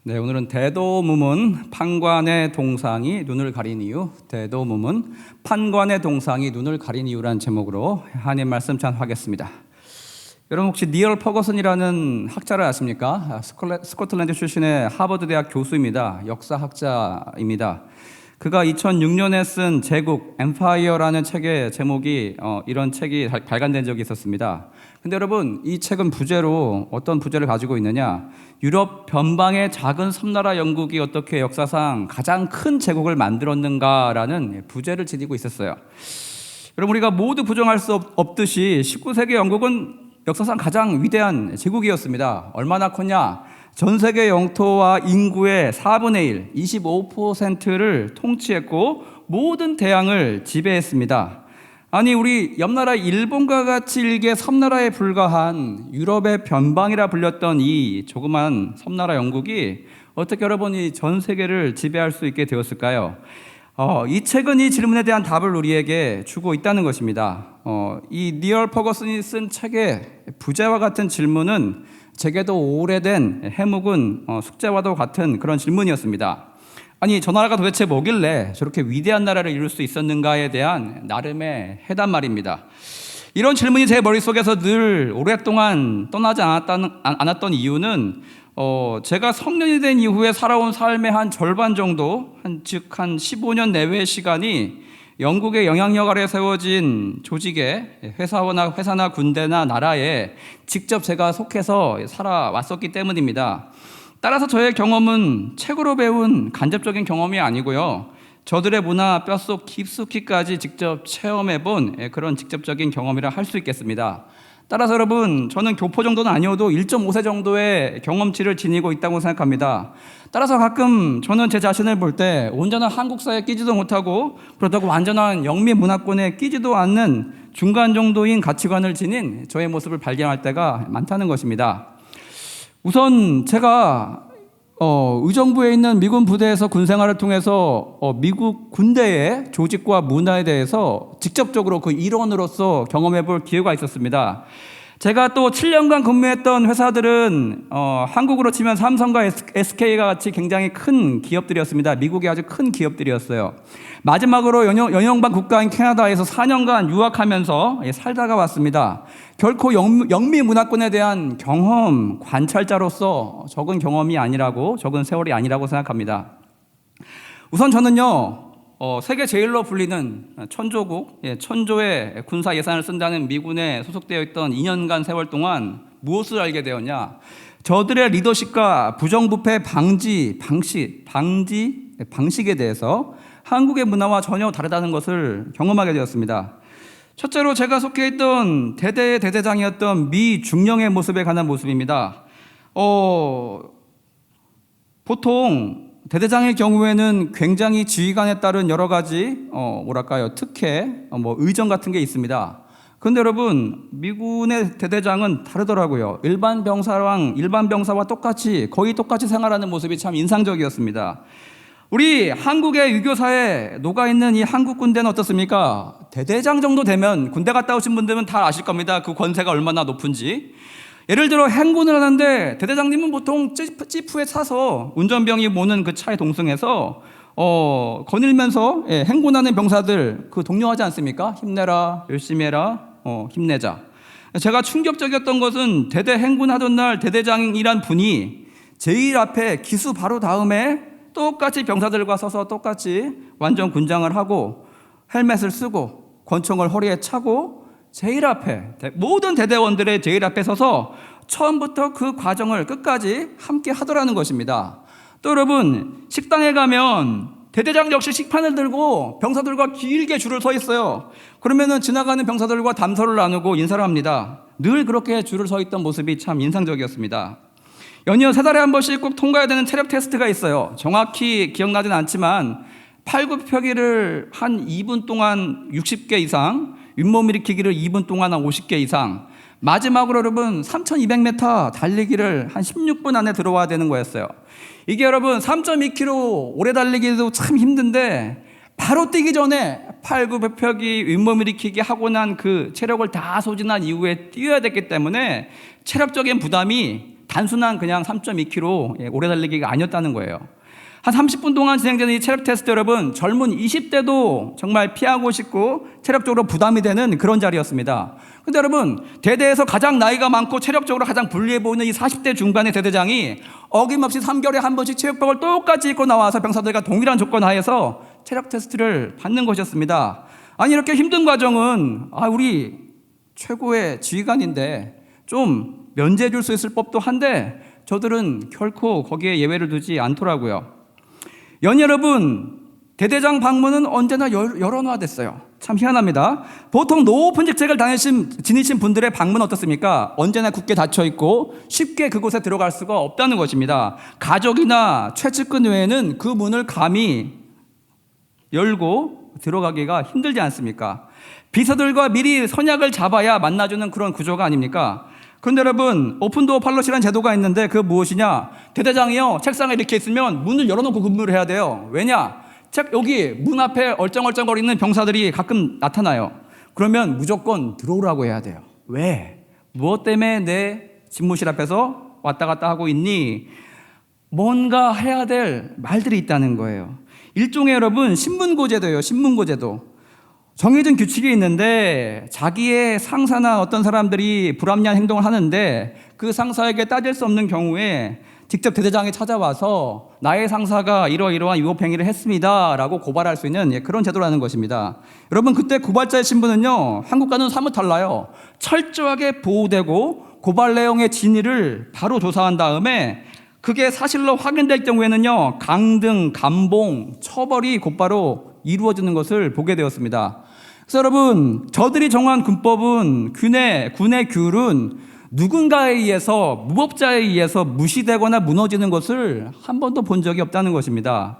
네, 오늘은 대도무문 판관의 동상이 눈을 가린 이유, 대도무문 판관의 동상이 눈을 가린 이유라는 제목으로 하나님 말씀 전하겠습니다. 여러분 혹시 니얼 퍼거슨이라는 학자를 아십니까? 스코틀랜드 출신의 하버드 대학 교수입니다. 역사학자입니다. 그가 2006년에 쓴 제국 엠파이어라는 책의 제목이 이런 책이 발간된 적이 있었습니다. 근데 여러분, 이 책은 부제로 어떤 부제를 가지고 있느냐? 유럽 변방의 작은 섬나라 영국이 어떻게 역사상 가장 큰 제국을 만들었는가라는 부제를 지니고 있었어요. 여러분, 우리가 모두 부정할 수 없듯이 19세기 영국은 역사상 가장 위대한 제국이었습니다. 얼마나 컸냐? 전 세계 영토와 인구의 4분의 1, 25%를 통치했고 모든 대양을 지배했습니다. 아니, 우리 옆나라 일본과 같이 일개 섬나라에 불과한 유럽의 변방이라 불렸던 이 조그만 섬나라 영국이 어떻게 여러분이 전 세계를 지배할 수 있게 되었을까요? 이 책은 이 질문에 대한 답을 우리에게 주고 있다는 것입니다. 이 니얼 퍼거슨이 쓴 책의 부제와 같은 질문은 제게도 오래된 해묵은 숙제와도 같은 그런 질문이었습니다. 아니, 저 나라가 도대체 뭐길래 저렇게 위대한 나라를 이룰 수 있었는가에 대한 나름의 해답 말입니다. 이런 질문이 제 머릿속에서 늘 오랫동안 떠나지 않았던 이유는 제가 성년이 된 이후에 살아온 삶의 한 절반 정도, 즉 한 15년 내외의 시간이 영국의 영향력 아래 세워진 조직에 회사나 군대나 나라에 직접 제가 속해서 살아왔었기 때문입니다. 따라서 저의 경험은 책으로 배운 간접적인 경험이 아니고요, 저들의 문화 뼛속 깊숙이까지 직접 체험해본 그런 직접적인 경험이라 할 수 있겠습니다. 따라서 여러분, 저는 교포 정도는 아니어도 1.5세 정도의 경험치를 지니고 있다고 생각합니다. 따라서 가끔 저는 제 자신을 볼 때 온전한 한국사에 끼지도 못하고 그렇다고 완전한 영미 문화권에 끼지도 않는 중간 정도인 가치관을 지닌 저의 모습을 발견할 때가 많다는 것입니다. 우선 제가 의정부에 있는 미군 부대에서 군 생활을 통해서 미국 군대의 조직과 문화에 대해서 직접적으로 그 일원으로서 경험해 볼 기회가 있었습니다. 제가 또 7년간 근무했던 회사들은 한국으로 치면 삼성과 SK가 같이 굉장히 큰 기업들이었습니다. 미국의 아주 큰 기업들이었어요. 마지막으로 연영방 국가인 캐나다에서 4년간 유학하면서 살다가 왔습니다. 결코 영미 문화권에 대한 경험, 관찰자로서 적은 경험이 아니라고, 적은 세월이 아니라고 생각합니다. 우선 저는요, 세계 제일로 불리는 천조국, 천조의 군사 예산을 쓴다는 미군에 소속되어 있던 2년간 세월 동안 무엇을 알게 되었냐? 저들의 리더십과 부정부패 방식에 대해서 한국의 문화와 전혀 다르다는 것을 경험하게 되었습니다. 첫째로 제가 속해 있던 대대의 대대장이었던 미 중령의 모습에 관한 모습입니다. 보통 대대장의 경우에는 굉장히 지휘관에 따른 여러 가지 특혜, 의정 같은 게 있습니다. 그런데 여러분, 미군의 대대장은 다르더라고요. 일반 병사와 거의 똑같이 생활하는 모습이 참 인상적이었습니다. 우리 한국의 유교사에 녹아있는 이 한국 군대는 어떻습니까? 대대장 정도 되면, 군대 갔다 오신 분들은 다 아실 겁니다. 그 권세가 얼마나 높은지. 예를 들어 행군을 하는데 대대장님은 보통 지프에 타서 운전병이 모는 그 차에 동승해서 거닐면서 행군하는 병사들 그 독려하지 않습니까? 힘내라, 열심히 해라, 힘내자. 제가 충격적이었던 것은 대대 행군하던 날 대대장이란 분이 제일 앞에 기수 바로 다음에 똑같이 병사들과 서서 똑같이 완전 군장을 하고 헬멧을 쓰고 권총을 허리에 차고 제일 앞에, 모든 대대원들의 제일 앞에 서서 처음부터 그 과정을 끝까지 함께 하더라는 것입니다. 또 여러분, 식당에 가면 대대장 역시 식판을 들고 병사들과 길게 줄을 서 있어요. 그러면은 지나가는 병사들과 담소를 나누고 인사를 합니다. 늘 그렇게 줄을 서 있던 모습이 참 인상적이었습니다. 연이어 3달에 한 번씩 꼭 통과해야 되는 체력 테스트가 있어요. 정확히 기억나진 않지만 팔굽혀펴기를 한 2분 동안 60개 이상, 윗몸 일으키기를 2분 동안 한 50개 이상, 마지막으로 여러분 3200m 달리기를 한 16분 안에 들어와야 되는 거였어요. 이게 여러분 3.2km 오래 달리기도 참 힘든데 바로 뛰기 전에 팔굽혀펴기, 윗몸 일으키기 하고 난 그 체력을 다 소진한 이후에 뛰어야 됐기 때문에 체력적인 부담이 단순한 그냥 3.2km 오래 달리기가 아니었다는 거예요. 한 30분 동안 진행되는 이 체력 테스트, 여러분, 젊은 20대도 정말 피하고 싶고 체력적으로 부담이 되는 그런 자리였습니다. 근데 여러분, 대대에서 가장 나이가 많고 체력적으로 가장 불리해 보이는 이 40대 중반의 대대장이 어김없이 3개월에 한 번씩 체육복을 똑같이 입고 나와서 병사들과 동일한 조건 하에서 체력 테스트를 받는 것이었습니다. 아니, 이렇게 힘든 과정은 우리 최고의 지휘관인데 좀 면제해 줄 수 있을 법도 한데 저들은 결코 거기에 예외를 두지 않더라고요. 여러분, 대대장 방문은 언제나 여론화됐어요. 참 희한합니다. 보통 높은 직책을 지니신 분들의 방문은 어떻습니까? 언제나 굳게 닫혀있고 쉽게 그곳에 들어갈 수가 없다는 것입니다. 가족이나 최측근 외에는 그 문을 감히 열고 들어가기가 힘들지 않습니까? 비서들과 미리 선약을 잡아야 만나주는 그런 구조가 아닙니까? 그런데 여러분, 오픈도어 팔롯이라는 제도가 있는데 그 무엇이냐? 대대장이요, 책상에 이렇게 있으면 문을 열어놓고 근무를 해야 돼요. 왜냐? 여기 문 앞에 얼쩡얼쩡거리는 병사들이 가끔 나타나요. 그러면 무조건 들어오라고 해야 돼요. 왜? 무엇 때문에 내 집무실 앞에서 왔다 갔다 하고 있니? 뭔가 해야 될 말들이 있다는 거예요. 일종의 여러분, 신문고제도예요. 신문고제도. 정해진 규칙이 있는데 자기의 상사나 어떤 사람들이 불합리한 행동을 하는데 그 상사에게 따질 수 없는 경우에 직접 대대장이 찾아와서 나의 상사가 이러이러한 위법행위를 했습니다 라고 고발할 수 있는 그런 제도라는 것입니다. 여러분, 그때 고발자의 신분은요, 한국과는 사뭇 달라요. 철저하게 보호되고 고발 내용의 진위를 바로 조사한 다음에 그게 사실로 확인될 경우에는요, 강등, 감봉, 처벌이 곧바로 이루어지는 것을 보게 되었습니다. 그래서 여러분, 저들이 정한 군법은 군의 규율은 누군가에 의해서, 무법자에 의해서 무시되거나 무너지는 것을 한 번도 본 적이 없다는 것입니다.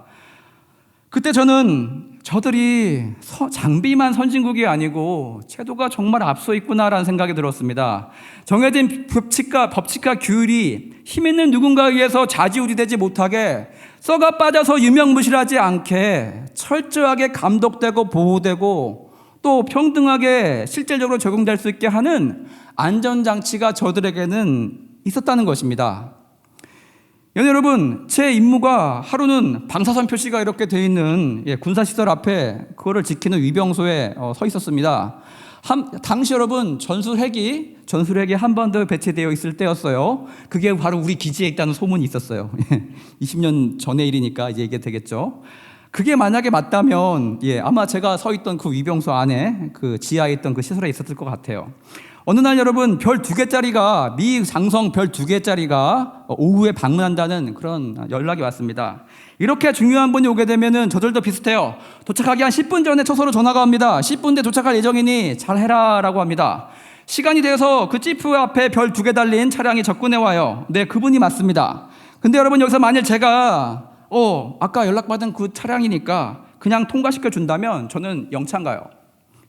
그때 저는 저들이 장비만 선진국이 아니고 제도가 정말 앞서 있구나라는 생각이 들었습니다. 정해진 법칙과 규율이 힘 있는 누군가에 의해서 좌지우지되지 못하게 썩어 빠져서 유명무실하지 않게 철저하게 감독되고 보호되고 또 평등하게 실질적으로 적용될 수 있게 하는 안전장치가 저들에게는 있었다는 것입니다. 여러분, 제 임무가 하루는 방사선 표시가 이렇게 되어 있는 군사시설 앞에 그거를 지키는 위병소에 서 있었습니다. 당시 여러분, 전술핵이 한 번 더 배치되어 있을 때였어요. 그게 바로 우리 기지에 있다는 소문이 있었어요. 20년 전의 일이니까 이제 이게 되겠죠. 그게 만약에 맞다면 아마 제가 서 있던 그 위병소 안에 그 지하에 있던 그 시설에 있었을 것 같아요. 어느 날 여러분, 별 2개짜리가 미 장성 별 2개짜리가 오후에 방문한다는 그런 연락이 왔습니다. 이렇게 중요한 분이 오게 되면은 저들도 비슷해요. 도착하기 한 10분 전에 초소로 전화가 옵니다. 10분 뒤에 도착할 예정이니 잘 해라라고 합니다. 시간이 돼서 그 지프 앞에 별 2개 달린 차량이 접근해 와요. 네, 그분이 맞습니다. 근데 여러분, 여기서 만일 제가 아까 연락받은 그 차량이니까 그냥 통과시켜 준다면 저는 영창 가요.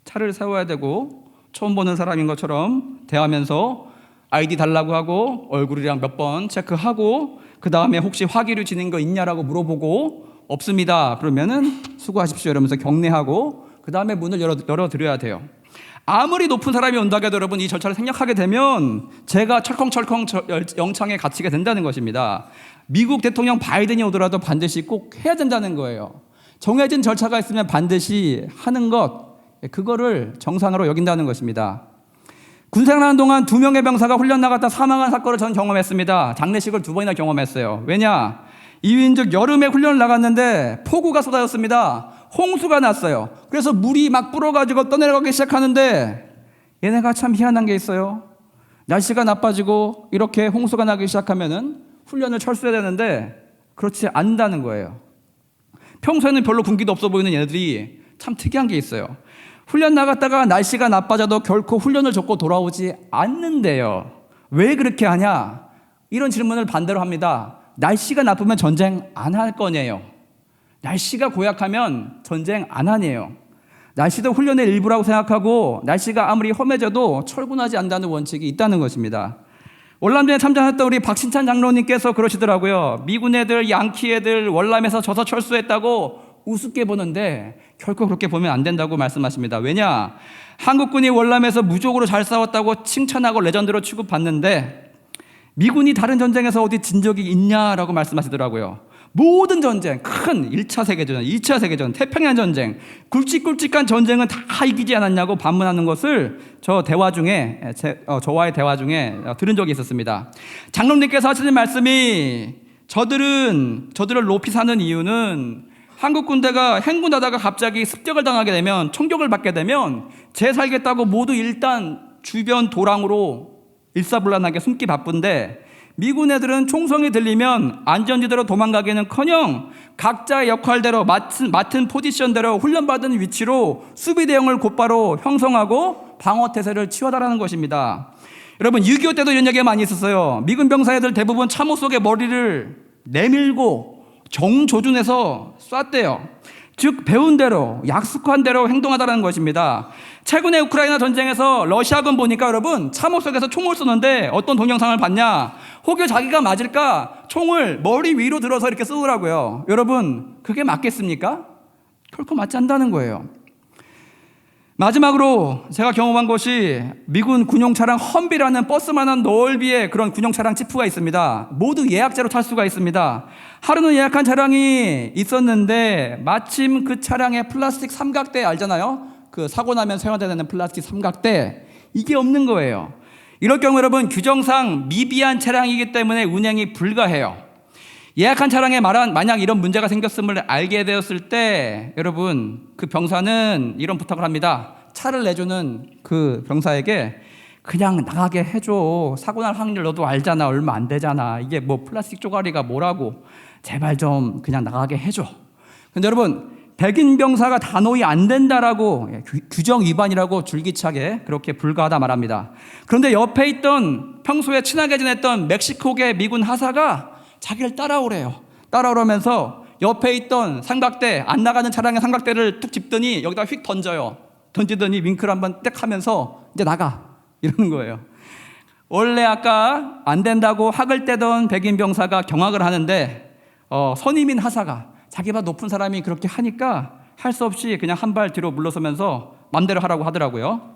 차를 세워야 되고 처음 보는 사람인 것처럼 대하면서 아이디 달라고 하고 얼굴이랑 몇 번 체크하고 그 다음에 혹시 화기류 지닌 거 있냐라고 물어보고 없습니다. 그러면은 수고하십시오 이러면서 격려하고 그 다음에 문을 열어드려야 돼요. 아무리 높은 사람이 온다고 해도 여러분, 이 절차를 생략하게 되면 제가 철컹철컹 영창에 갇히게 된다는 것입니다. 미국 대통령 바이든이 오더라도 반드시 꼭 해야 된다는 거예요. 정해진 절차가 있으면 반드시 하는 것, 그거를 정상으로 여긴다는 것입니다. 군생활하는 동안 2명의 병사가 훈련 나갔다 사망한 사건을 전 경험했습니다. 장례식을 2번이나 경험했어요. 왜냐? 이유인즉 여름에 훈련을 나갔는데 폭우가 쏟아졌습니다. 홍수가 났어요. 그래서 물이 막 불어가지고 떠내려가기 시작하는데 얘네가 참 희한한 게 있어요. 날씨가 나빠지고 이렇게 홍수가 나기 시작하면은 훈련을 철수해야 되는데 그렇지 않는다는 거예요. 평소에는 별로 군기도 없어 보이는 얘네들이 참 특이한 게 있어요. 훈련 나갔다가 날씨가 나빠져도 결코 훈련을 접고 돌아오지 않는데요. 왜 그렇게 하냐? 이런 질문을 반대로 합니다. 날씨가 나쁘면 전쟁 안 할 거냐요. 날씨가 고약하면 전쟁 안 하네요. 날씨도 훈련의 일부라고 생각하고 날씨가 아무리 험해져도 철군하지 않는다는 원칙이 있다는 것입니다. 월남전에 참전했던 우리 박신찬 장로님께서 그러시더라고요. 미군 애들, 양키 애들 월남에서 져서 철수했다고 우습게 보는데 결코 그렇게 보면 안 된다고 말씀하십니다. 왜냐? 한국군이 월남에서 무적으로 잘 싸웠다고 칭찬하고 레전드로 취급받는데 미군이 다른 전쟁에서 어디 진 적이 있냐라고 말씀하시더라고요. 모든 전쟁, 큰 1차 세계대전, 2차 세계대전, 태평양 전쟁, 굵직굵직한 전쟁은 다 이기지 않았냐고 반문하는 것을 저와의 대화 중에 들은 적이 있었습니다. 장로님께서 하시는 말씀이 저들을 높이 사는 이유는 한국 군대가 행군하다가 갑자기 습격을 당하게 되면, 총격을 받게 되면 재 살겠다고 모두 일단 주변 도랑으로 일사불란하게 숨기 바쁜데, 미군 애들은 총성이 들리면 안전지대로 도망가기는커녕 각자의 역할대로 맡은 포지션대로 훈련받은 위치로 수비 대응을 곧바로 형성하고 방어태세를 치워달라는 것입니다. 여러분, 6.25 때도 이런 얘기가 많이 있었어요. 미군 병사 애들 대부분 참호 속에 머리를 내밀고 정조준해서 쐈대요. 즉 배운 대로, 약속한 대로 행동하다라는 것입니다. 최근에 우크라이나 전쟁에서 러시아군 보니까 여러분, 참호 속에서 총을 쏘는데 어떤 동영상을 봤냐, 혹여 자기가 맞을까 총을 머리 위로 들어서 이렇게 쏘더라고요. 여러분, 그게 맞겠습니까? 결코 맞지 않는다는 거예요. 마지막으로 제가 경험한 것이 미군 군용차량 험비라는 버스만한 넓이의 그런 군용차량 지프가 있습니다. 모두 예약제로 탈 수가 있습니다. 하루는 예약한 차량이 있었는데 마침 그 차량에 플라스틱 삼각대 알잖아요. 그 사고 나면 세워되는 플라스틱 삼각대, 이게 없는 거예요. 이럴 경우 여러분, 규정상 미비한 차량이기 때문에 운행이 불가해요. 예약한 차량에 만약 이런 문제가 생겼음을 알게 되었을 때 여러분, 그 병사는 이런 부탁을 합니다. 차를 내주는 그 병사에게 그냥 나가게 해줘. 사고 날 확률 너도 알잖아. 얼마 안 되잖아. 이게 뭐 플라스틱 쪼가리가 뭐라고. 제발 좀 그냥 나가게 해줘. 근데 여러분, 백인 병사가 단호히 안 된다라고, 규정 위반이라고 줄기차게 그렇게 불가하다 말합니다. 그런데 옆에 있던, 평소에 친하게 지냈던 멕시코계 미군 하사가 자기를 따라오래요. 따라오면서 옆에 있던 삼각대, 안 나가는 차량의 삼각대를 툭 짚더니 여기다 휙 던져요. 던지더니 윙크를 한번 딱 하면서 이제 나가, 이러는 거예요. 원래 아까 안 된다고 학을 떼던 백인 병사가 경악을 하는데 선임인 하사가 자기보다 높은 사람이 그렇게 하니까 할 수 없이 그냥 한 발 뒤로 물러서면서 맘대로 하라고 하더라고요.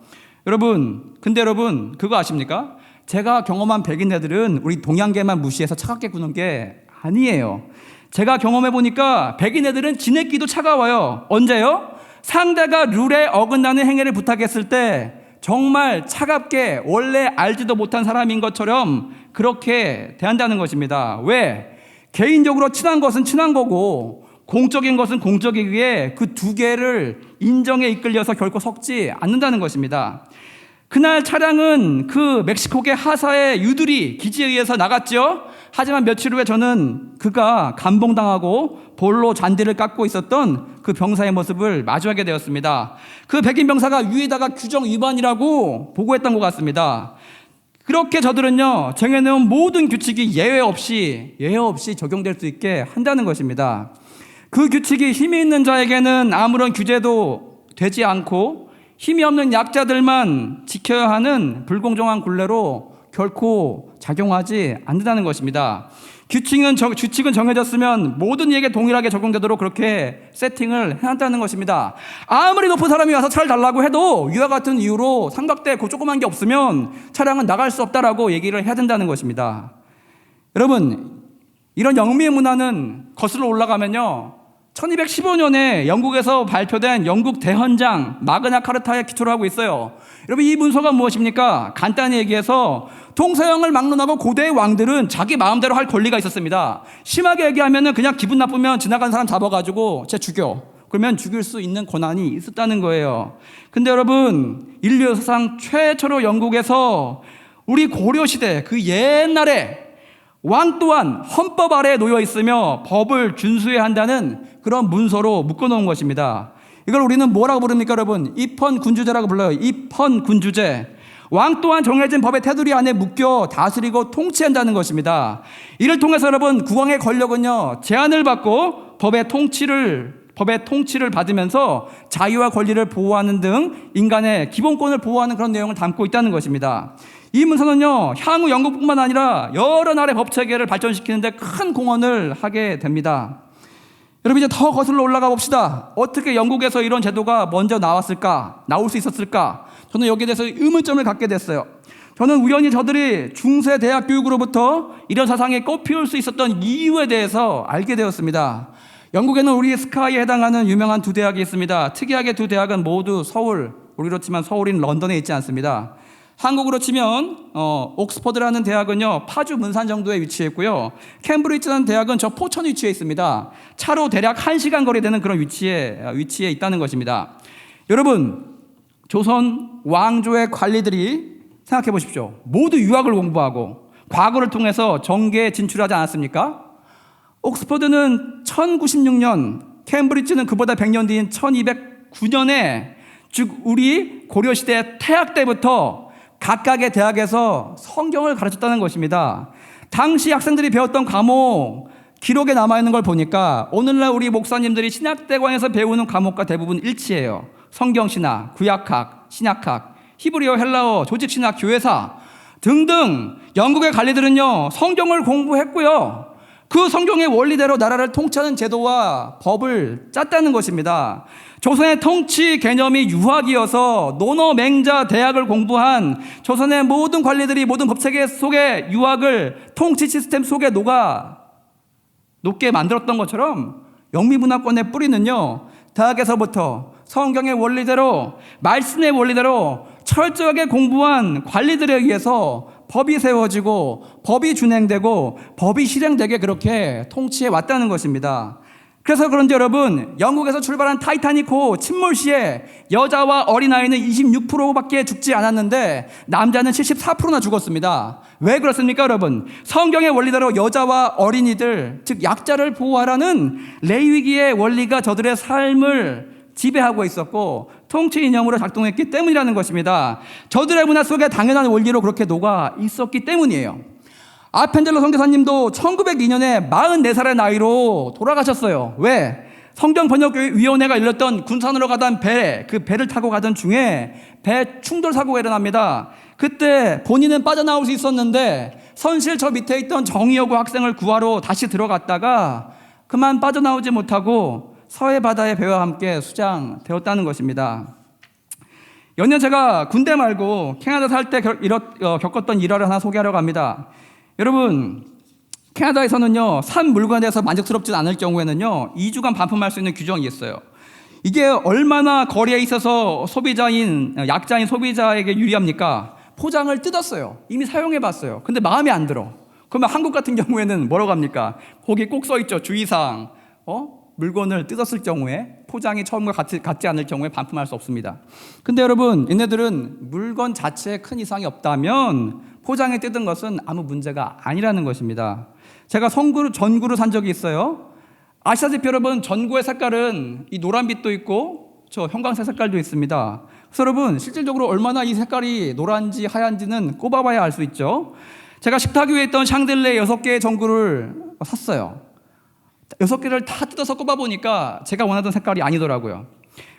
근데 여러분 그거 아십니까? 제가 경험한 백인 애들은 우리 동양계만 무시해서 차갑게 구는 게 아니에요. 제가 경험해보니까 백인 애들은 지네끼도 차가워요. 언제요? 상대가 룰에 어긋나는 행위를 부탁했을 때 정말 차갑게 원래 알지도 못한 사람인 것처럼 그렇게 대한다는 것입니다. 왜? 개인적으로 친한 것은 친한 거고 공적인 것은 공적이기에 그 두 개를 인정에 이끌려서 결코 섞지 않는다는 것입니다. 그날 차량은 그 멕시코계 하사의 유두리 기지에 의해서 나갔죠. 하지만 며칠 후에 저는 그가 감봉당하고 볼로 잔디를 깎고 있었던 그 병사의 모습을 마주하게 되었습니다. 그 백인 병사가 위에다가 규정 위반이라고 보고했던 것 같습니다. 그렇게 저들은요, 정해놓은 모든 규칙이 예외 없이 적용될 수 있게 한다는 것입니다. 그 규칙이 힘이 있는 자에게는 아무런 규제도 되지 않고 힘이 없는 약자들만 지켜야 하는 불공정한 굴레로 결코 작용하지 않는다는 것입니다. 규칙은 정해졌으면 모든 이에게 동일하게 적용되도록 그렇게 세팅을 해놨다는 것입니다. 아무리 높은 사람이 와서 차를 달라고 해도 이와 같은 이유로 삼각대 그 조그만 게 없으면 차량은 나갈 수 없다라고 얘기를 해야 된다는 것입니다. 여러분, 이런 영미의 문화는 거슬러 올라가면요, 1215년에 영국에서 발표된 영국 대헌장 마그나 카르타에 기초를 하고 있어요. 여러분, 이 문서가 무엇입니까? 간단히 얘기해서 동서양을 막론하고 고대의 왕들은 자기 마음대로 할 권리가 있었습니다. 심하게 얘기하면 그냥 기분 나쁘면 지나간 사람 잡아가지고 쟤 죽여. 그러면 죽일 수 있는 권한이 있었다는 거예요. 근데 여러분, 인류 역사상 최초로 영국에서 우리 고려시대 그 옛날에 왕 또한 헌법 아래에 놓여 있으며 법을 준수해야 한다는 그런 문서로 묶어놓은 것입니다. 이걸 우리는 뭐라고 부릅니까, 여러분? 입헌군주제라고 불러요. 입헌군주제. 왕 또한 정해진 법의 테두리 안에 묶여 다스리고 통치한다는 것입니다. 이를 통해서 여러분, 국왕의 권력은요, 제한을 받고 법의 통치를 받으면서 자유와 권리를 보호하는 등 인간의 기본권을 보호하는 그런 내용을 담고 있다는 것입니다. 이 문서는요, 향후 영국뿐만 아니라 여러 나라의 법 체계를 발전시키는 데 큰 공헌을 하게 됩니다. 여러분, 이제 더 거슬러 올라가 봅시다. 어떻게 영국에서 이런 제도가 먼저 나올 수 있었을까? 저는 여기에 대해서 의문점을 갖게 됐어요. 저는 우연히 저들이 중세 대학 교육으로부터 이런 사상이 꽃피울 수 있었던 이유에 대해서 알게 되었습니다. 영국에는 우리 스카이에 해당하는 유명한 두 대학이 있습니다. 특이하게 두 대학은 모두 서울, 우리로 치면 서울인 런던에 있지 않습니다. 한국으로 치면 옥스퍼드라는 대학은요 파주 문산 정도에 위치해 있고요. 캠브리지라는 대학은 저 포천에 위치해 있습니다. 차로 대략 1시간 거리 되는 그런 위치에 있다는 것입니다. 여러분, 조선 왕조의 관리들이 생각해 보십시오. 모두 유학을 공부하고 과거를 통해서 정계에 진출하지 않았습니까? 옥스퍼드는 1096년, 캠브리지는 그보다 100년 뒤인 1209년에 즉 우리 고려시대 태학 때부터 각각의 대학에서 성경을 가르쳤다는 것입니다. 당시 학생들이 배웠던 과목 기록에 남아있는 걸 보니까 오늘날 우리 목사님들이 신학대관에서 배우는 과목과 대부분 일치해요. 성경신학, 구약학, 신약학, 히브리어, 헬라어, 조직신학, 교회사 등등 영국의 관리들은요 성경을 공부했고요. 그 성경의 원리대로 나라를 통치하는 제도와 법을 짰다는 것입니다. 조선의 통치 개념이 유학이어서 논어맹자 대학을 공부한 조선의 모든 관리들이 모든 법체계 속에 유학을 통치 시스템 속에 녹게 만들었던 것처럼 영미문화권의 뿌리는요 대학에서부터 성경의 원리대로 말씀의 원리대로 철저하게 공부한 관리들에 의해서 법이 세워지고 법이 준행되고 법이 실행되게 그렇게 통치해 왔다는 것입니다. 그래서 그런지 여러분, 영국에서 출발한 타이타닉호 침몰 시에 여자와 어린아이는 26%밖에 죽지 않았는데 남자는 74%나 죽었습니다. 왜 그렇습니까 여러분? 성경의 원리대로 여자와 어린이들, 즉 약자를 보호하라는 레위기의 원리가 저들의 삶을 지배하고 있었고 통치 이념으로 작동했기 때문이라는 것입니다. 저들의 문화 속에 당연한 원리로 그렇게 녹아 있었기 때문이에요. 아펜젤로 선교사님도 1902년에 44살의 나이로 돌아가셨어요. 왜? 성경번역위원회가 일렀던 군산으로 가던 그 배를 타고 가던 중에 배 충돌 사고가 일어납니다. 그때 본인은 빠져나올 수 있었는데 선실 저 밑에 있던 정의여고 학생을 구하러 다시 들어갔다가 그만 빠져나오지 못하고 서해 바다의 배와 함께 수장되었다는 것입니다. 연년 제가 군대 말고 캐나다 살 때 겪었던 일화를 하나 소개하려고 합니다. 여러분, 캐나다에서는요 산 물건에 대해서 만족스럽지 않을 경우에는요 2주간 반품할 수 있는 규정이 있어요. 이게 얼마나 거리에 있어서 약자인 소비자에게 유리합니까? 포장을 뜯었어요. 이미 사용해봤어요. 근데 마음에 안 들어. 그러면 한국 같은 경우에는 뭐라고 합니까? 거기 꼭 써있죠. 주의사항. 물건을 뜯었을 경우에 포장이 처음과 같지 않을 경우에 반품할 수 없습니다. 근데 여러분, 얘네들은 물건 자체에 큰 이상이 없다면 포장에 뜯은 것은 아무 문제가 아니라는 것입니다. 제가 전구를 산 적이 있어요. 아시다시피 여러분, 전구의 색깔은 이 노란빛도 있고 저 형광색 색깔도 있습니다. 그래서 여러분, 실질적으로 얼마나 이 색깔이 노란지 하얀지는 꼽아봐야 알 수 있죠. 제가 식탁 위에 있던 샹들레 6개의 전구를 샀어요. 6개를 다 뜯어서 꼽아보니까 제가 원하던 색깔이 아니더라고요.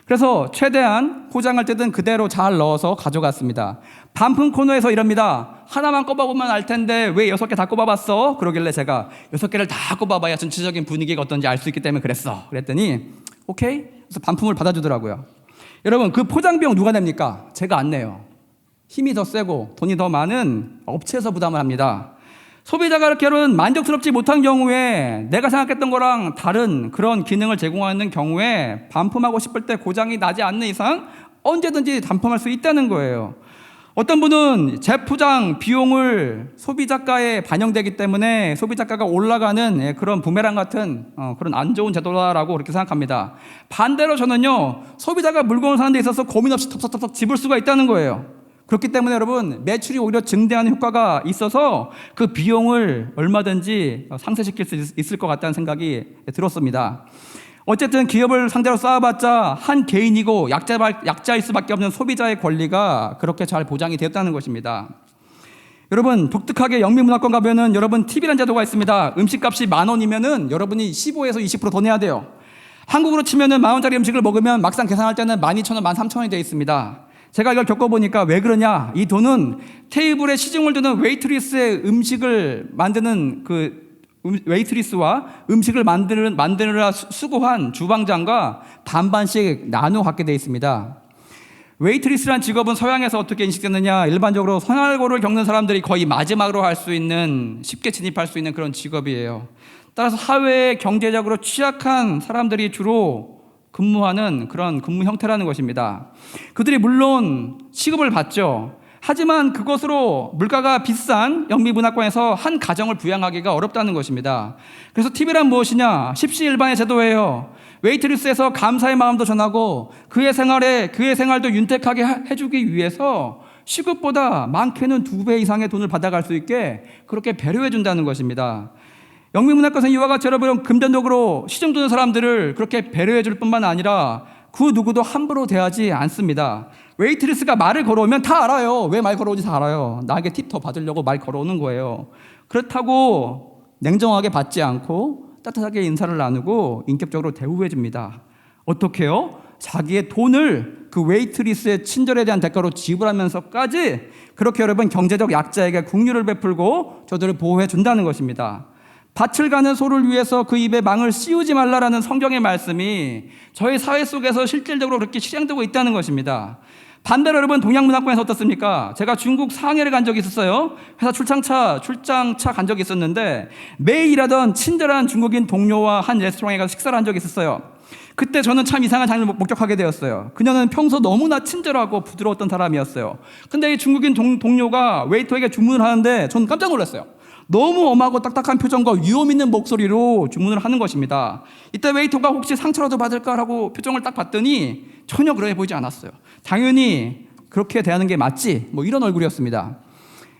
그래서 최대한 포장할 때든 그대로 잘 넣어서 가져갔습니다. 반품 코너에서 이럽니다. 하나만 꼽아보면 알 텐데 왜 6개 다 꼽아봤어? 그러길래 제가 6개를 다 꼽아봐야 전체적인 분위기가 어떤지 알 수 있기 때문에 그랬어. 그랬더니 오케이? 그래서 반품을 받아주더라고요. 여러분, 그 포장 비용 누가 냅니까? 제가 안 내요. 힘이 더 세고 돈이 더 많은 업체에서 부담을 합니다. 소비자가 이렇게는 만족스럽지 못한 경우에 내가 생각했던 거랑 다른 그런 기능을 제공하는 경우에 반품하고 싶을 때 고장이 나지 않는 이상 언제든지 반품할 수 있다는 거예요. 어떤 분은 재포장 비용을 소비자가에 반영되기 때문에 소비자가가 올라가는 그런 부메랑 같은 그런 안 좋은 제도다라고 그렇게 생각합니다. 반대로 저는요, 소비자가 물건을 사는 데 있어서 고민 없이 턱턱턱 집을 수가 있다는 거예요. 그렇기 때문에 여러분, 매출이 오히려 증대하는 효과가 있어서 그 비용을 얼마든지 상쇄시킬 수 있을 것 같다는 생각이 들었습니다. 어쨌든 기업을 상대로 싸워봤자 한 개인이고 약자일 수밖에 없는 소비자의 권리가 그렇게 잘 보장이 되었다는 것입니다. 여러분, 독특하게 영미문화권 가면은 여러분 팁이라는 제도가 있습니다. 음식값이 10,000원이면은 여러분이 15에서 20% 더 내야 돼요. 한국으로 치면은 10,000원짜리 음식을 먹으면 막상 계산할 때는 12,000원, 13,000원이 되어 있습니다. 제가 이걸 겪어보니까 왜 그러냐? 이 돈은 테이블에 시중을 두는 웨이트리스의 음식을 만드는 웨이트리스와 음식을 만드느라 수고한 주방장과 반반씩 나누어 갖게 되어 있습니다. 웨이트리스란 직업은 서양에서 어떻게 인식됐느냐? 일반적으로 생활고를 겪는 사람들이 거의 마지막으로 할 수 있는, 쉽게 진입할 수 있는 그런 직업이에요. 따라서 사회에 경제적으로 취약한 사람들이 주로 근무하는 그런 근무 형태라는 것입니다. 그들이 물론 시급을 받죠. 하지만 그것으로 물가가 비싼 영미문화권에서 한 가정을 부양하기가 어렵다는 것입니다. 그래서 팁이란 무엇이냐? 십시일반의 제도예요. 웨이트리스에서 감사의 마음도 전하고 그의 생활도 윤택하게 해주기 위해서 시급보다 많게는 2배 이상의 돈을 받아갈 수 있게 그렇게 배려해 준다는 것입니다. 영미문화권에서 이와 같이 여러분 금전적으로 시중 드는 사람들을 그렇게 배려해 줄 뿐만 아니라 그 누구도 함부로 대하지 않습니다. 웨이트리스가 말을 걸어오면 다 알아요. 왜 말 걸어오지 다 알아요. 나에게 팁 더 받으려고 말 걸어오는 거예요. 그렇다고 냉정하게 받지 않고 따뜻하게 인사를 나누고 인격적으로 대우해 줍니다. 어떻게요? 자기의 돈을 그 웨이트리스의 친절에 대한 대가로 지불하면서까지 그렇게 여러분 경제적 약자에게 긍휼을 베풀고 저들을 보호해 준다는 것입니다. 밭을 가는 소를 위해서 그 입에 망을 씌우지 말라라는 성경의 말씀이 저희 사회 속에서 실질적으로 그렇게 실행되고 있다는 것입니다. 반대로 여러분 동양문화권에서 어떻습니까? 제가 중국 상해를 간 적이 있었어요. 회사 출장차 간 적이 있었는데 매일 일하던 친절한 중국인 동료와 한 레스토랑에 가서 식사를 한 적이 있었어요. 그때 저는 참 이상한 장면을 목격하게 되었어요. 그녀는 평소 너무나 친절하고 부드러웠던 사람이었어요. 근데 이 중국인 동료가 웨이터에게 주문을 하는데 저는 깜짝 놀랐어요. 너무 엄하고 딱딱한 표정과 위험 있는 목소리로 주문을 하는 것입니다. 이때 웨이터가 혹시 상처라도 받을까라고 표정을 딱 봤더니 전혀 그래 보이지 않았어요. 당연히 그렇게 대하는 게 맞지, 이런 얼굴이었습니다.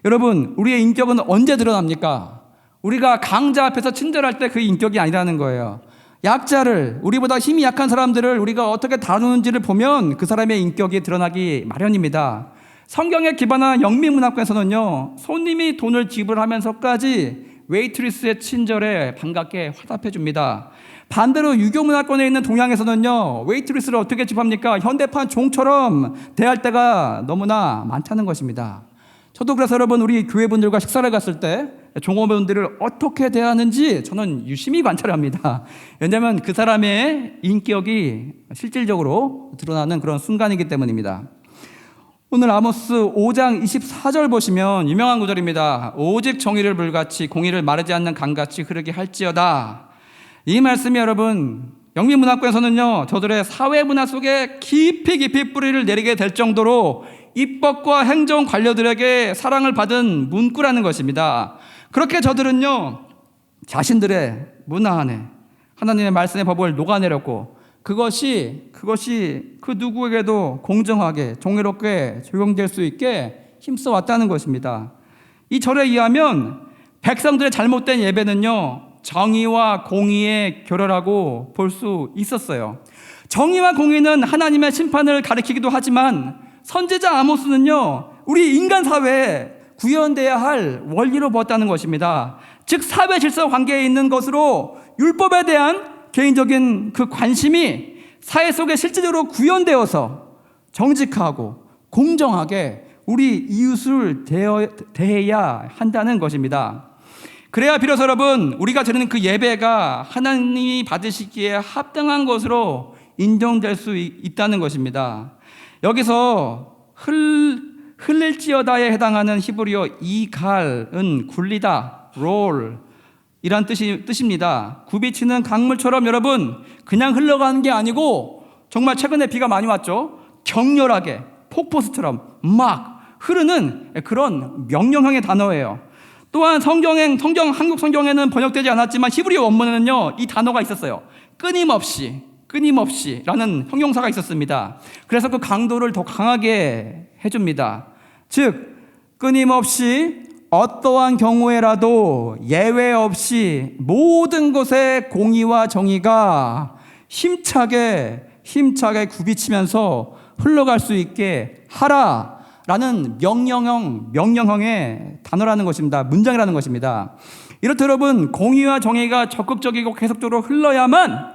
여러분, 우리의 인격은 언제 드러납니까? 우리가 강자 앞에서 친절할 때 그 인격이 아니라는 거예요. 약자를, 우리보다 힘이 약한 사람들을 우리가 어떻게 다루는지를 보면 그 사람의 인격이 드러나기 마련입니다. 성경에 기반한 영미문화권에서는요, 손님이 돈을 지불하면서까지 웨이트리스의 친절에 반갑게 화답해 줍니다. 반대로 유교문화권에 있는 동양에서는요, 웨이트리스를 어떻게 집합니까? 현대판 종처럼 대할 때가 너무나 많다는 것입니다. 저도 그래서 여러분 우리 교회분들과 식사를 갔을 때 종업원들을 어떻게 대하는지 저는 유심히 관찰합니다. 왜냐하면 그 사람의 인격이 실질적으로 드러나는 그런 순간이기 때문입니다. 오늘 아모스 5장 24절 보시면 유명한 구절입니다. 오직 정의를 불같이 공의를 마르지 않는 강같이 흐르게 할지어다. 이 말씀이 여러분 영미문화권에서는요, 저들의 사회문화 속에 깊이 뿌리를 내리게 될 정도로 입법과 행정 관료들에게 사랑을 받은 문구라는 것입니다. 그렇게 저들은요, 자신들의 문화 안에 하나님의 말씀의 법을 녹아내렸고 그것이 그 누구에게도 공정하게 정의롭게 적용될 수 있게 힘써 왔다는 것입니다. 이 절에 의하면 백성들의 잘못된 예배는요, 정의와 공의의 결여라고 볼 수 있었어요. 정의와 공의는 하나님의 심판을 가리키기도 하지만 선지자 아모스는요, 우리 인간 사회에 구현돼야 할 원리로 보았다는 것입니다. 즉 사회 질서 관계에 있는 것으로 율법에 대한 개인적인 그 관심이 사회 속에 실질적으로 구현되어서 정직하고 공정하게 우리 이웃을 대해야 한다는 것입니다. 그래야 비로소 여러분 우리가 드리는 그 예배가 하나님이 받으시기에 합당한 것으로 인정될 수 있다는 것입니다. 여기서 흘릴지어다에 해당하는 히브리어 이갈은 굴리다, 롤 이란 뜻입니다. 굽이치는 강물처럼 여러분 그냥 흘러가는 게 아니고 정말 최근에 비가 많이 왔죠. 격렬하게 폭포수처럼 막 흐르는 그런 명령형의 단어예요. 또한 한국 성경에는 번역되지 않았지만 히브리 원문에는요, 이 단어가 있었어요. 끊임없이라는 형용사가 있었습니다. 그래서 그 강도를 더 강하게 해줍니다. 즉 끊임없이 어떠한 경우에라도 예외 없이 모든 것에 공의와 정의가 힘차게 굽이치면서 흘러갈 수 있게 하라라는 명령형의 단어라는 것입니다. 문장이라는 것입니다. 이렇듯 여러분 공의와 정의가 적극적이고 계속적으로 흘러야만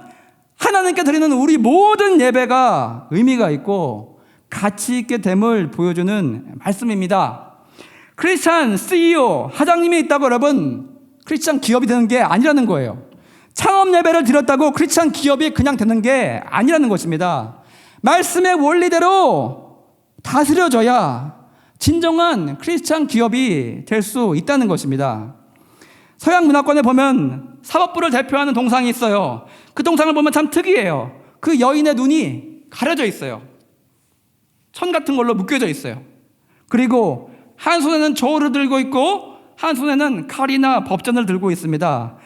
하나님께 드리는 우리 모든 예배가 의미가 있고 가치 있게 됨을 보여주는 말씀입니다. 크리스찬 CEO, 하장님이 있다고 여러분 크리스찬 기업이 되는 게 아니라는 거예요. 창업 예배를 드렸다고 크리스찬 기업이 그냥 되는 게 아니라는 것입니다. 말씀의 원리대로 다스려져야 진정한 크리스찬 기업이 될 수 있다는 것입니다. 서양 문화권에 보면 사법부를 대표하는 동상이 있어요. 그 동상을 보면 참 특이해요. 그 여인의 눈이 가려져 있어요. 천 같은 걸로 묶여져 있어요. 그리고 한 손에는 저울을 들고 있고 한 손에는 칼이나 법전을 들고 있습니다.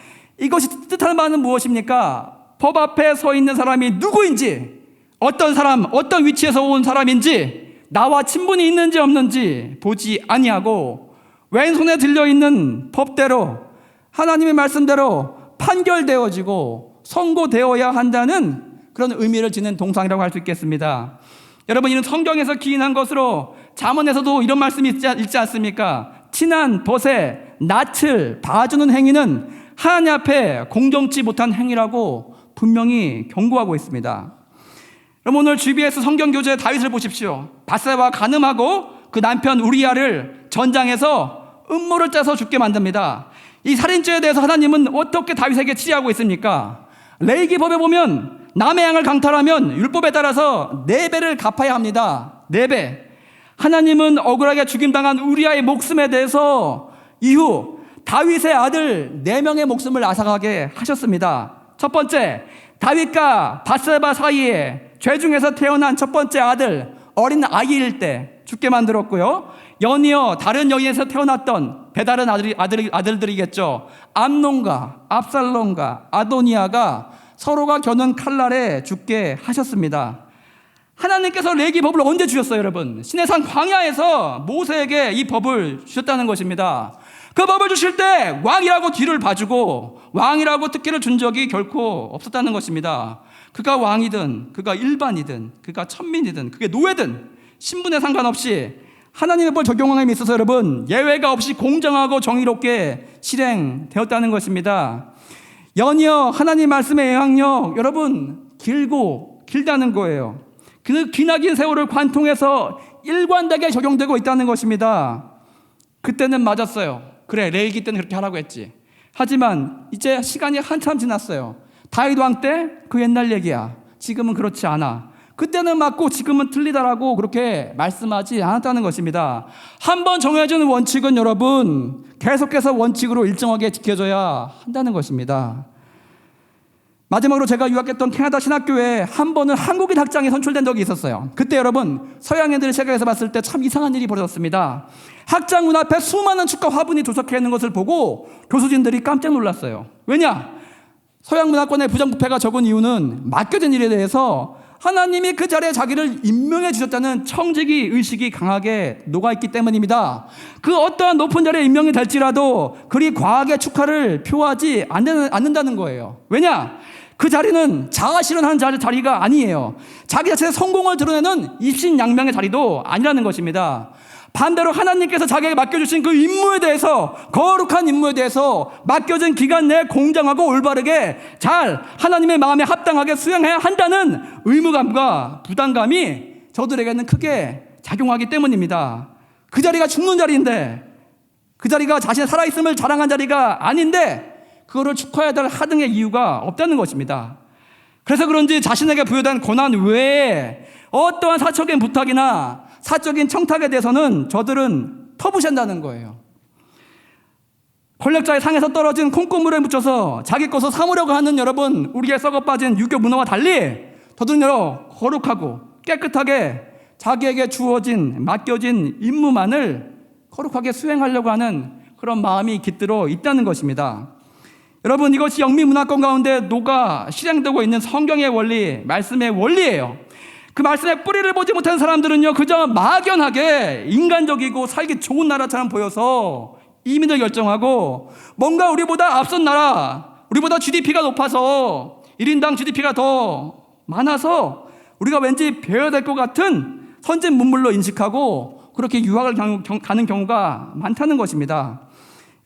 이것이 뜻하는 바는 무엇입니까? 법 앞에 서 있는 사람이 누구인지, 어떤 사람, 어떤 위치에서 온 사람인지, 나와 친분이 있는지 없는지 보지 아니하고 왼손에 들려있는 법대로 하나님의 말씀대로 판결되어지고 선고되어야 한다는 그런 의미를 지닌 동상이라고 할 수 있겠습니다. 여러분, 이는 성경에서 기인한 것으로 잠언에서도 이런 말씀이 있지 않습니까? 친한 벗에 낯을 봐주는 행위는 하나님 앞에 공정치 못한 행위라고 분명히 경고하고 있습니다. 그럼 오늘 GBS 성경교재 다윗을 보십시오. 밧세바가 간음하고 그 남편 우리야를 전장에서 음모를 짜서 죽게 만듭니다. 이 살인죄에 대해서 하나님은 어떻게 다윗에게 치리하고 있습니까? 레위기법에 보면 남의 양을 강탈하면 율법에 따라서 4배를 갚아야 합니다. 4배. 하나님은 억울하게 죽임당한 우리아의 목숨에 대해서 이후 다윗의 아들 4명의 목숨을 앗아가게 하셨습니다. 첫 번째, 다윗과 밧세바 사이에 죄 중에서 태어난 첫 번째 아들, 어린 아이일 때 죽게 만들었고요. 연이어 다른 여인에서 태어났던 배다른 아들들이겠죠. 암논과 압살롬과 아도니아가 서로가 겨눈 칼날에 죽게 하셨습니다. 하나님께서 레위기법을 언제 주셨어요, 여러분? 시내산 광야에서 모세에게 이 법을 주셨다는 것입니다. 그 법을 주실 때 왕이라고 뒤를 봐주고 왕이라고 특혜를 준 적이 결코 없었다는 것입니다. 그가 왕이든 그가 일반이든 그가 천민이든 그게 노예든 신분에 상관없이 하나님의 법 적용함에 있어서 여러분 예외가 없이 공정하고 정의롭게 실행되었다는 것입니다. 연이어 하나님 말씀의 영향력 여러분 길다는 거예요. 그 기나긴 세월을 관통해서 일관되게 적용되고 있다는 것입니다. 그때는 맞았어요. 그래, 레위기 때는 그렇게 하라고 했지. 하지만 이제 시간이 한참 지났어요. 다윗 왕 때 그 옛날 얘기야. 지금은 그렇지 않아. 그때는 맞고 지금은 틀리다라고 그렇게 말씀하지 않았다는 것입니다. 한번 정해진 원칙은 여러분 계속해서 원칙으로 일정하게 지켜져야 한다는 것입니다. 마지막으로 제가 유학했던 캐나다 신학교에 한 번은 한국인 학장이 선출된 적이 있었어요. 그때 여러분 서양인들의 시각에서 봤을 때 참 이상한 일이 벌어졌습니다. 학장 문 앞에 수많은 축가 화분이 도착해 있는 것을 보고 교수진들이 깜짝 놀랐어요. 왜냐? 서양 문화권의 부정부패가 적은 이유는 맡겨진 일에 대해서 하나님이 그 자리에 자기를 임명해 주셨다는 청지기 의식이 강하게 녹아있기 때문입니다. 그 어떠한 높은 자리에 임명이 될지라도 그리 과하게 축하를 표하지 않는다는 거예요. 왜냐? 그 자리는 자아 실현하는 자리가 아니에요. 자기 자체의 성공을 드러내는 입신양명의 자리도 아니라는 것입니다. 반대로 하나님께서 자기에게 맡겨주신 그 임무에 대해서, 거룩한 임무에 대해서 맡겨진 기간 내에 공정하고 올바르게 잘 하나님의 마음에 합당하게 수행해야 한다는 의무감과 부담감이 저들에게는 크게 작용하기 때문입니다. 그 자리가 죽는 자리인데, 그 자리가 자신의 살아있음을 자랑한 자리가 아닌데 그거를 축하해야 될 하등의 이유가 없다는 것입니다. 그래서 그런지 자신에게 부여된 권한 외에 어떠한 사적인 부탁이나 사적인 청탁에 대해서는 저들은 터부신다는 거예요. 권력자의 상에서 떨어진 콩고물에 묻혀서 자기 것을 삼으려고 하는 여러분 우리의 썩어빠진 유교 문화와 달리 저들은 거룩하고 깨끗하게 자기에게 주어진 맡겨진 임무만을 거룩하게 수행하려고 하는 그런 마음이 깃들어 있다는 것입니다. 여러분 이것이 영미 문화권 가운데 녹아 실행되고 있는 성경의 원리, 말씀의 원리예요. 그 말씀의 뿌리를 보지 못한 사람들은요 그저 막연하게 인간적이고 살기 좋은 나라처럼 보여서 이민을 결정하고 뭔가 우리보다 앞선 나라, 우리보다 GDP가 높아서 1인당 GDP가 더 많아서 우리가 왠지 배워야 될 것 같은 선진 문물로 인식하고 그렇게 유학을 가는 경우가 많다는 것입니다.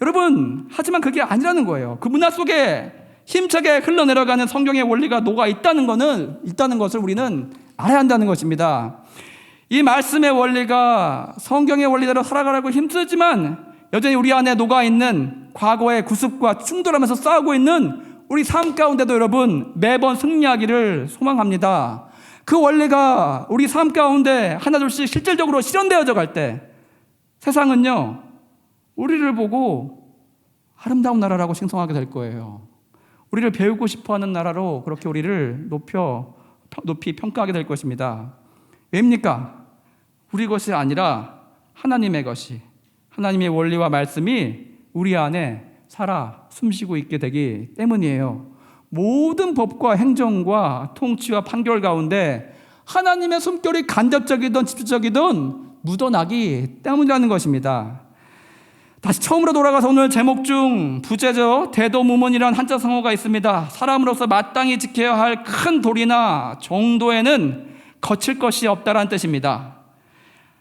여러분 하지만 그게 아니라는 거예요. 그 문화 속에 힘차게 흘러내려가는 성경의 원리가 녹아 있다는 것을 우리는 알아야 한다는 것입니다. 이 말씀의 원리가 성경의 원리대로 살아가라고 힘쓰지만 여전히 우리 안에 녹아있는 과거의 구습과 충돌하면서 싸우고 있는 우리 삶 가운데도 여러분 매번 승리하기를 소망합니다. 그 원리가 우리 삶 가운데 하나둘씩 실질적으로 실현되어져 갈 때 세상은요, 우리를 보고 아름다운 나라라고 칭송하게 될 거예요. 우리를 배우고 싶어하는 나라로 그렇게 우리를 높이 평가하게 될 것입니다. 왜입니까? 우리 것이 아니라 하나님의 것이, 하나님의 원리와 말씀이 우리 안에 살아 숨쉬고 있게 되기 때문이에요. 모든 법과 행정과 통치와 판결 가운데 하나님의 숨결이 간접적이든 직접적이든 묻어나기 때문이라는 것입니다. 다시 처음으로 돌아가서 오늘 제목 중 부제죠. 대도무문이라는 한자 성어가 있습니다. 사람으로서 마땅히 지켜야 할 큰 도리나 정도에는 거칠 것이 없다라는 뜻입니다.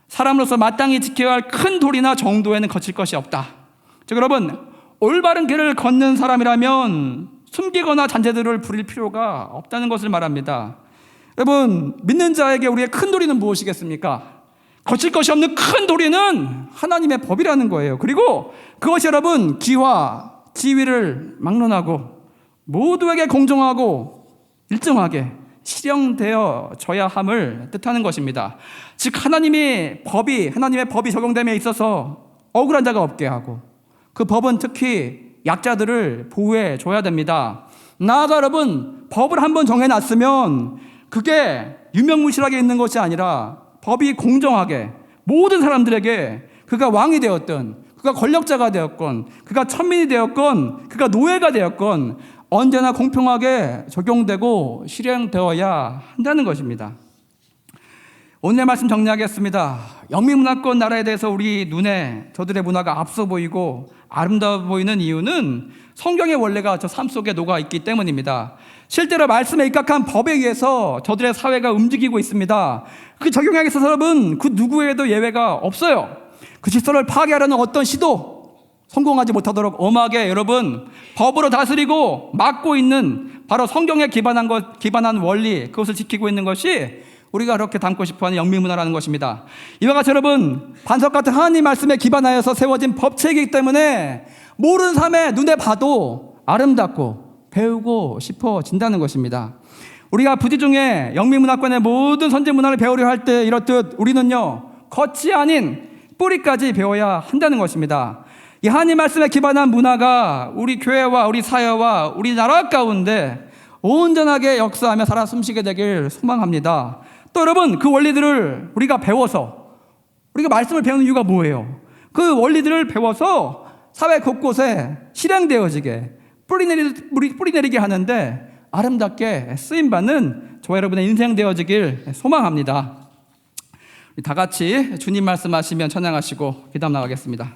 사람으로서 마땅히 지켜야 할 큰 도리나 정도에는 거칠 것이 없다. 즉 여러분, 올바른 길을 걷는 사람이라면 숨기거나 잔재들을 부릴 필요가 없다는 것을 말합니다. 여러분, 믿는 자에게 우리의 큰 도리는 무엇이겠습니까? 거칠 것이 없는 큰 도리는 하나님의 법이라는 거예요. 그리고 그것이 여러분 기와 지위를 막론하고 모두에게 공정하고 일정하게 실현되어져야 함을 뜻하는 것입니다. 즉 하나님의 법이 적용됨에 있어서 억울한 자가 없게 하고, 그 법은 특히 약자들을 보호해 줘야 됩니다. 나아가 여러분, 법을 한번 정해놨으면 그게 유명무실하게 있는 것이 아니라 법이 공정하게 모든 사람들에게, 그가 왕이 되었든 그가 권력자가 되었건 그가 천민이 되었건 그가 노예가 되었건 언제나 공평하게 적용되고 실행되어야 한다는 것입니다. 오늘의 말씀 정리하겠습니다. 영미문화권 나라에 대해서 우리 눈에 저들의 문화가 앞서 보이고 아름다워 보이는 이유는 성경의 원리가 저 삶 속에 녹아 있기 때문입니다. 실제로 말씀에 입각한 법에 의해서 저들의 사회가 움직이고 있습니다. 그 적용하기 위해서 여러분, 그 누구에도 예외가 없어요. 그 질서를 파괴하려는 어떤 시도 성공하지 못하도록 엄하게 여러분 법으로 다스리고 막고 있는 바로 성경에 기반한 원리, 그것을 지키고 있는 것이 우리가 그렇게 담고 싶어하는 영미문화라는 것입니다. 이와 같이 여러분, 반석 같은 하나님 말씀에 기반하여서 세워진 법체이기 때문에 모르는 삶에 눈에 봐도 아름답고 배우고 싶어진다는 것입니다. 우리가 부지 중에 영미문화권의 모든 선진문화를 배우려 할 때 이렇듯 우리는요, 겉이 아닌 뿌리까지 배워야 한다는 것입니다. 이 하나님 말씀에 기반한 문화가 우리 교회와 우리 사회와 우리나라 가운데 온전하게 역사하며 살아 숨쉬게 되길 소망합니다. 또 여러분, 그 원리들을 우리가 배워서, 우리가 말씀을 배우는 이유가 뭐예요? 그 원리들을 배워서 사회 곳곳에 실행되어지게 뿌리 내리게 하는데 아름답게 쓰임받는 저와 여러분의 인생 되어지길 소망합니다. 다 같이 주님 말씀하시면 찬양하시고 기도하며 나가겠습니다.